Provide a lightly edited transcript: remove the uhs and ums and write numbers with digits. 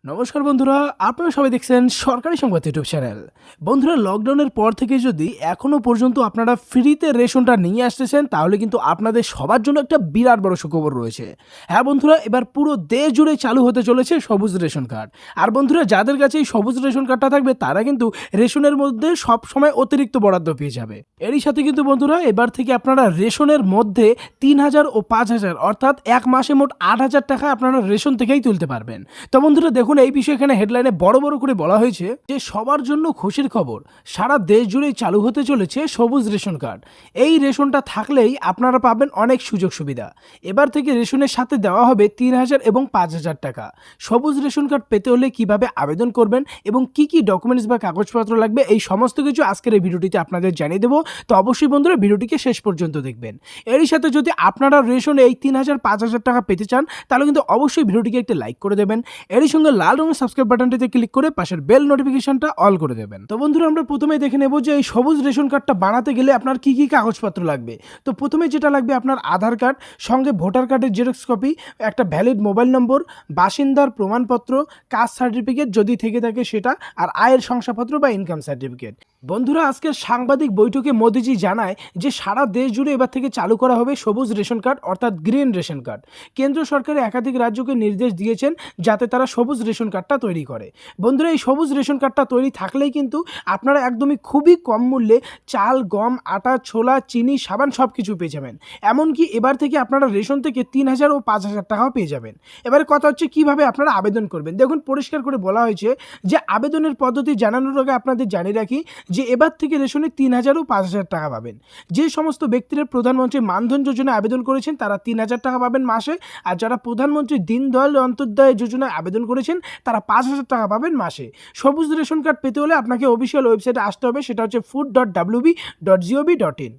নমস্কার বন্ধুরা, আপনারা সবাই দেখছেন সরকারি সংবাদ ইউটিউব চ্যানেল। বন্ধুরা, লকডাউনের পর থেকে যদি এখনও পর্যন্ত আপনারা ফ্রিতে রেশনটা নিয়ে আসতেছেন, তাহলে কিন্তু আপনাদের সবার জন্য একটা বিরাট বড় সুখবর রয়েছে। হ্যাঁ বন্ধুরা, এবার পুরো দেশ জুড়ে চালু হতে চলেছে সবুজ রেশন কার্ড। আর বন্ধুরা, যাদের কাছে এই সবুজ রেশন কার্ডটা থাকবে তারা কিন্তু রেশনের মধ্যে সব সময় অতিরিক্ত বরাদ্দ পেয়ে যাবে। এরই সাথে কিন্তু বন্ধুরা, এবার থেকে আপনারা রেশনের মধ্যে 3,000 ও 5,000 অর্থাৎ এক মাসে মোট 8,000 টাকা আপনারা রেশন থেকেই তুলতে পারবেন। তো বন্ধুরা দেখুন, এই বিষয়ে এখানে হেডলাইনে বড় বড় করে বলা হয়েছে যে সবার জন্য খুশির খবর, সারা দেশ জুড়েই চালু হতে চলেছে সবুজ রেশন কার্ড। এই রেশনটা থাকলেই আপনারা পাবেন অনেক সুযোগ সুবিধা। এবার থেকে রেশনের সাথে দেওয়া হবে 3,000 এবং 5,000 টাকা। সবুজ রেশন কার্ড পেতে হলে কিভাবে আবেদন করবেন এবং কি কি ডকুমেন্টস বা কাগজপত্র লাগবে, এই সমস্ত কিছু আজকের এই ভিডিওটিতে আপনাদের জানিয়ে দেবো। তো অবশ্যই বন্ধুরা ভিডিওটিকে শেষ পর্যন্ত দেখবেন। এরই সাথে যদি আপনারা রেশনে এই 3,000 5,000 টাকা পেতে চান, তাহলে কিন্তু অবশ্যই ভিডিওটিকে একটা লাইক করে দেবেন। এরই সঙ্গে লাল রঙের সাবস্ক্রাইব বাটনটিতে ক্লিক করে পাশের বেল নোটিফিকেশনটা অল করে দেবেন। তো বন্ধুরা, আমরা প্রথমেই দেখে নেব যে এই সবুজ রেশন কার্ডটা বানাতে গেলে আপনার কি কি কাগজপত্র লাগবে। তো প্রথমে যেটা লাগবে, আপনার আধার কার্ড, সঙ্গে ভোটার কার্ডের জেরক্স কপি, একটা ভ্যালিড মোবাইল নম্বর, বাসিন্দার প্রমাণপত্র, কাস্ট সার্টিফিকেট যদি থেকে থাকে সেটা, আর আয়ের শংসাপত্র বা ইনকাম সার্টিফিকেট। বন্ধুরা, আজকের সাংবাদিক বৈঠকে মোদিজি জানায় যে সারা দেশ জুড়ে এবার থেকে চালু করা হবে সবুজ রেশন কার্ড অর্থাৎ গ্রিন রেশন কার্ড। কেন্দ্র সরকার একাধিক রাজ্যকে নির্দেশ দিয়েছেন যাতে তারা সবুজ রেশন কার্ডটা তৈরি করে। বন্ধুরা, এই সবুজ রেশন কার্ডটা তৈরি থাকলেই কিন্তু আপনারা একদমই খুবই কম মূল্যে চাল, গম, আটা, ছোলা, চিনি, সাবান সব কিছু পেয়ে যাবেন। এমনকি এবার থেকে আপনারা রেশন থেকে 3,000 ও 5,000 টাকাও পেয়ে যাবেন। এবারে কথা হচ্ছে কিভাবে আপনারা আবেদন করবেন। দেখুন, পরিষ্কার করে বলা হয়েছে যে আবেদনের পদ্ধতি জানানোর আগে আপনাদের জানিয়ে রাখি যে এবার থেকে রেশনে 3,000 ও 5,000 টাকা পাবেন। যে সমস্ত ব্যক্তিরা প্রধানমন্ত্রী মানধন যোজনায় আবেদন করেছেন তারা 3,000 টাকা পাবেন মাসে, আর যারা প্রধানমন্ত্রী দীনদয়াল অন্তোদয় যোজনায় আবেদন করেছেন তারা 5,000 টাকা পাবেন মাসে। সবুজ রেশন কার্ড পেতে হলে আপনাকে অফিসিয়াল ওয়েবসাইটে আসতে হবে, সেটা হচ্ছে food.wb.gov.in।